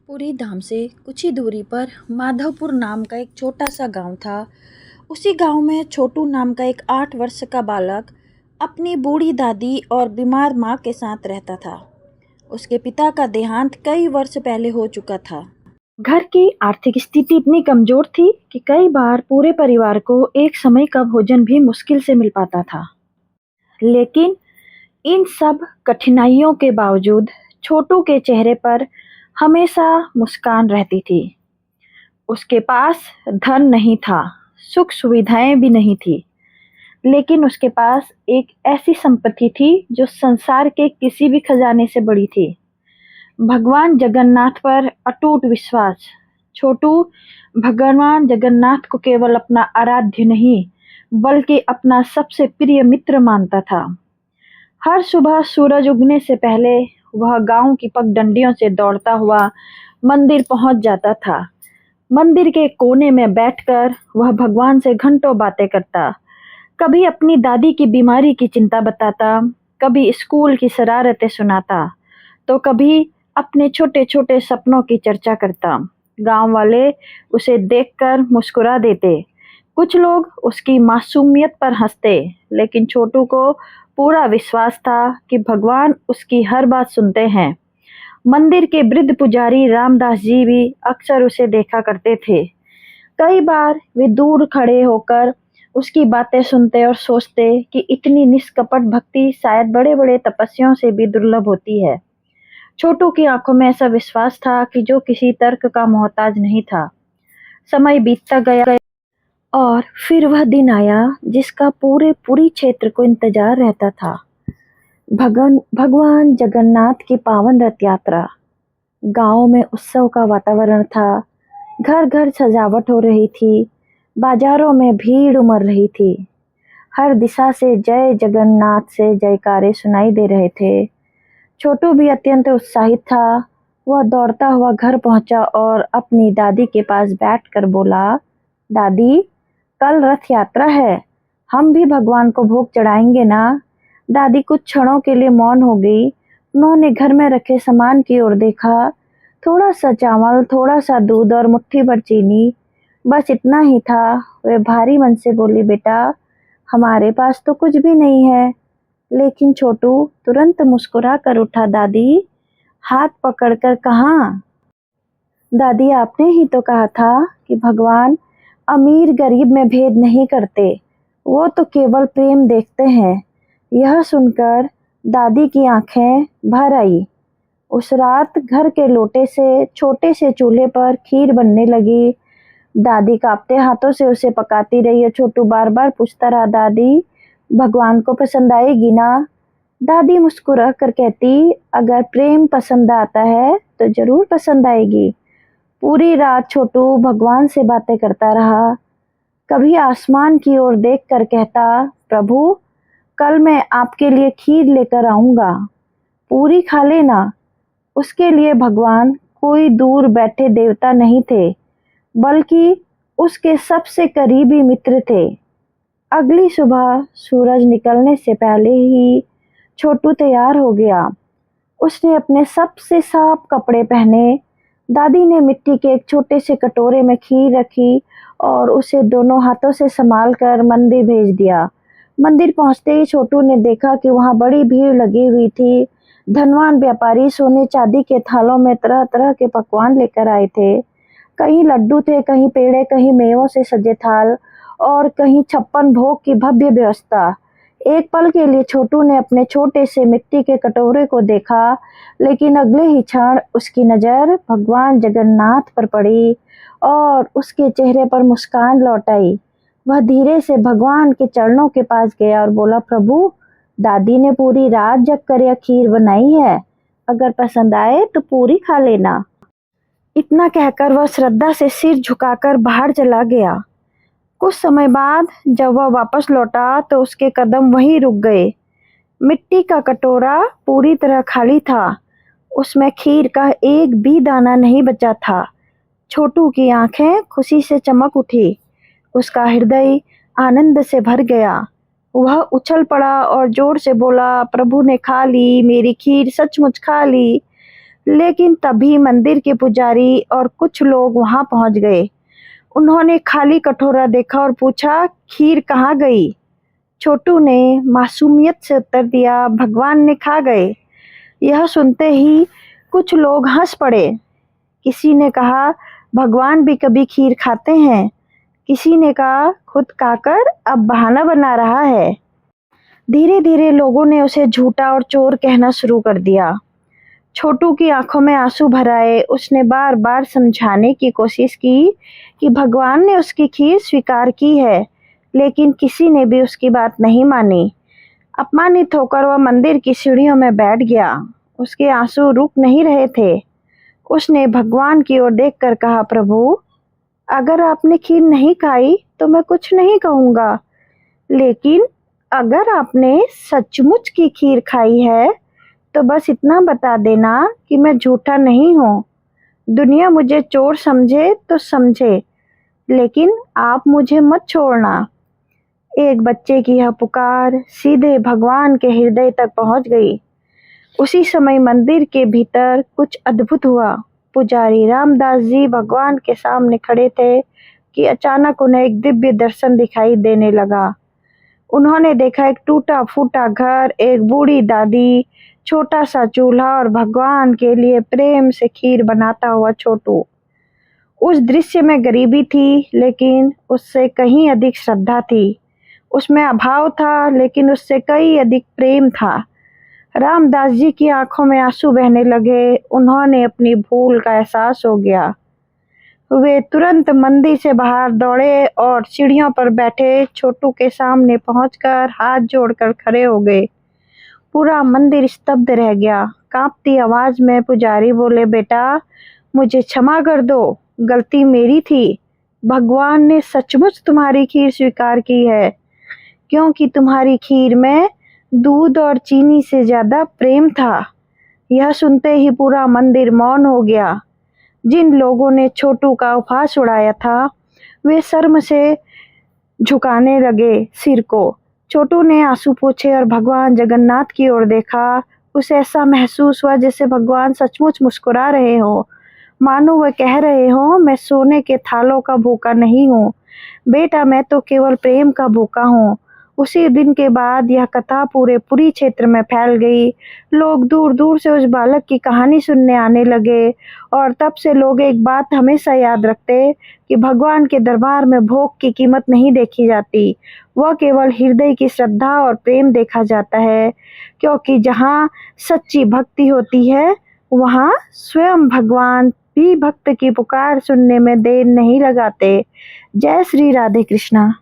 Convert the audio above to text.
पुरी धाम से कुछ ही दूरी पर माधवपुर नाम का एक छोटा सा गांव था। उसी गांव में छोटू नाम का एक 8 वर्ष का बालक अपनी बूढ़ी दादी और बीमार माँ के साथ रहता था। उसके पिता का देहांत कई वर्ष पहले हो चुका था। घर की आर्थिक स्थिति इतनी कमजोर थी कि कई बार पूरे परिवार को एक समय का भोजन भी मुश्किल से मिल पाता था। लेकिन इन सब कठिनाइयों के बावजूद छोटू के चेहरे पर हमेशा मुस्कान रहती थी। उसके पास धन नहीं था, सुख सुविधाएं भी नहीं थी, लेकिन उसके पास एक ऐसी संपत्ति थी जो संसार के किसी भी खजाने से बड़ी थी। भगवान जगन्नाथ पर अटूट विश्वास। छोटू भगवान जगन्नाथ को केवल अपना आराध्य नहीं, बल्कि अपना सबसे प्रिय मित्र मानता था। हर सुबह सूरज उगने से पहले वह गांव की पगडंडियों से दौड़ता हुआ मंदिर पहुंच जाता था। मंदिर के कोने में बैठकर वह भगवान से घंटों बातें करता। कभी अपनी दादी की बीमारी की चिंता बताता, कभी स्कूल की शरारतें सुनाता, तो कभी अपने छोटे छोटे सपनों की चर्चा करता। गांव वाले उसे देखकर मुस्कुरा देते। कुछ लोग उसकी मासूमियत पर हंसते, लेकिन छोटू को पूरा विश्वास था कि भगवान उसकी हर बात सुनते हैं। मंदिर के वृद्ध पुजारी रामदास जी भी अक्सर उसे देखा करते थे। कई बार वे दूर खड़े होकर उसकी बातें सुनते और सोचते कि इतनी निष्कपट भक्ति शायद बड़े बड़े तपस्वियों से भी दुर्लभ होती है। छोटू की आंखों में ऐसा विश्वास था कि जो किसी तर्क का मोहताज नहीं था। समय बीतता गया और फिर वह दिन आया जिसका पूरी क्षेत्र को इंतजार रहता था। भगवान जगन्नाथ की पावन रथ यात्रा। गांव में उत्सव का वातावरण था। घर घर सजावट हो रही थी। बाजारों में भीड़ उमड़ रही थी। हर दिशा से जय जगन्नाथ से जयकारे सुनाई दे रहे थे। छोटू भी अत्यंत उत्साहित था। वह दौड़ता हुआ घर पहुंचा और अपनी दादी के पास बैठकर बोला, दादी, कल रथ यात्रा है, हम भी भगवान को भोग चढ़ाएंगे ना? दादी कुछ क्षणों के लिए मौन हो गई। उन्होंने घर में रखे सामान की ओर देखा। थोड़ा सा चावल, थोड़ा सा दूध और मुट्ठी भर चीनी, बस इतना ही था। वे भारी मन से बोली, बेटा, हमारे पास तो कुछ भी नहीं है। लेकिन छोटू तुरंत मुस्कुरा कर उठा। दादी, हाथ पकड़कर कहा, दादी, आपने ही तो कहा था कि भगवान अमीर गरीब में भेद नहीं करते, वो तो केवल प्रेम देखते हैं। यह सुनकर दादी की आंखें भर आई। उस रात घर के लोटे से छोटे से चूल्हे पर खीर बनने लगी। दादी कांपते हाथों से उसे पकाती रही और छोटू बार बार पूछता रहा, दादी, भगवान को पसंद आएगी ना? दादी मुस्कुरा कर कहती, अगर प्रेम पसंद आता है तो जरूर पसंद आएगी। पूरी रात छोटू भगवान से बातें करता रहा। कभी आसमान की ओर देखकर कहता, प्रभु, कल मैं आपके लिए खीर लेकर आऊंगा, पूरी खा लेना। उसके लिए भगवान कोई दूर बैठे देवता नहीं थे, बल्कि उसके सबसे करीबी मित्र थे। अगली सुबह सूरज निकलने से पहले ही छोटू तैयार हो गया। उसने अपने सबसे साफ कपड़े पहने। दादी ने मिट्टी के एक छोटे से कटोरे में खीर रखी और उसे दोनों हाथों से संभाल कर मंदिर भेज दिया। मंदिर पहुंचते ही छोटू ने देखा कि वहां बड़ी भीड़ लगी हुई थी। धनवान व्यापारी सोने चांदी के थालों में तरह तरह के पकवान लेकर आए थे। कहीं लड्डू थे, कहीं पेड़े, कहीं मेवों से सजे थाल और कहीं 56 भोग की भव्य व्यवस्था। एक पल के लिए छोटू ने अपने छोटे से मिट्टी के कटोरे को देखा, लेकिन अगले ही क्षण उसकी नजर भगवान जगन्नाथ पर पड़ी और उसके चेहरे पर मुस्कान लौट आई। वह धीरे से भगवान के चरणों के पास गया और बोला, प्रभु, दादी ने पूरी रात जग कर यह खीर बनाई है, अगर पसंद आए तो पूरी खा लेना। इतना कहकर वह श्रद्धा से सिर झुकाकर बाहर चला गया। कुछ समय बाद जब वह वापस लौटा तो उसके कदम वहीं रुक गए। मिट्टी का कटोरा पूरी तरह खाली था। उसमें खीर का एक भी दाना नहीं बचा था। छोटू की आंखें खुशी से चमक उठी। उसका हृदय आनंद से भर गया। वह उछल पड़ा और जोर से बोला, प्रभु ने खा ली, मेरी खीर सचमुच खा ली। लेकिन तभी मंदिर के पुजारी और कुछ लोग वहां पहुंच गए। उन्होंने खाली कटोरा देखा और पूछा, खीर कहाँ गई? छोटू ने मासूमियत से उत्तर दिया, भगवान ने खा गए। यह सुनते ही कुछ लोग हंस पड़े। किसी ने कहा, भगवान भी कभी खीर खाते हैं। किसी ने कहा, खुद खाकर अब बहाना बना रहा है। धीरे धीरे लोगों ने उसे झूठा और चोर कहना शुरू कर दिया। छोटू की आंखों में आंसू भर आए। उसने बार बार समझाने की कोशिश की कि भगवान ने उसकी खीर स्वीकार की है, लेकिन किसी ने भी उसकी बात नहीं मानी। अपमानित होकर वह मंदिर की सीढ़ियों में बैठ गया। उसके आंसू रुक नहीं रहे थे। उसने भगवान की ओर देखकर कहा, प्रभु, अगर आपने खीर नहीं खाई तो मैं कुछ नहीं कहूँगा, लेकिन अगर आपने सचमुच की खीर खाई है तो बस इतना बता देना कि मैं झूठा नहीं हूँ। दुनिया मुझे चोर समझे तो समझे, लेकिन आप मुझे मत छोड़ना। एक बच्चे की यह पुकार सीधे भगवान के हृदय तक पहुँच गई। उसी समय मंदिर के भीतर कुछ अद्भुत हुआ। पुजारी रामदास जी भगवान के सामने खड़े थे कि अचानक उन्हें एक दिव्य दर्शन दिखाई देने लगा। उन्होंने देखा एक टूटा फूटा घर, एक बूढ़ी दादी, छोटा सा चूल्हा और भगवान के लिए प्रेम से खीर बनाता हुआ छोटू। उस दृश्य में गरीबी थी, लेकिन उससे कहीं अधिक श्रद्धा थी। उसमें अभाव था, लेकिन उससे कहीं अधिक प्रेम था। रामदास जी की आंखों में आंसू बहने लगे। उन्होंने अपनी भूल का एहसास हो गया। वे तुरंत मंदिर से बाहर दौड़े और सीढ़ियों पर बैठे छोटू के सामने पहुंचकर हाथ जोड़कर खड़े हो गए। पूरा मंदिर स्तब्ध रह गया। कांपती आवाज में पुजारी बोले, बेटा, मुझे क्षमा कर दो, गलती मेरी थी। भगवान ने सचमुच तुम्हारी खीर स्वीकार की है, क्योंकि तुम्हारी खीर में दूध और चीनी से ज्यादा प्रेम था। यह सुनते ही पूरा मंदिर मौन हो गया। जिन लोगों ने छोटू का उपहास उड़ाया था, वे शर्म से झुकाने लगे सिर को। छोटू ने आंसू पोंछे और भगवान जगन्नाथ की ओर देखा। उसे ऐसा महसूस हुआ जैसे भगवान सचमुच मुस्कुरा रहे हो, मानो वह कह रहे हो, मैं सोने के थालों का भूखा नहीं हूँ बेटा, मैं तो केवल प्रेम का भूखा हूँ। उसी दिन के बाद यह कथा पूरे पुरी क्षेत्र में फैल गई। लोग दूर दूर से उस बालक की कहानी सुनने आने लगे और तब से लोग एक बात हमेशा याद रखते कि भगवान के दरबार में भोग की कीमत नहीं देखी जाती, वह केवल हृदय की श्रद्धा और प्रेम देखा जाता है। क्योंकि जहाँ सच्ची भक्ति होती है, वहाँ स्वयं भगवान भी भक्त की पुकार सुनने में देर नहीं लगाते। जय श्री राधे कृष्णा।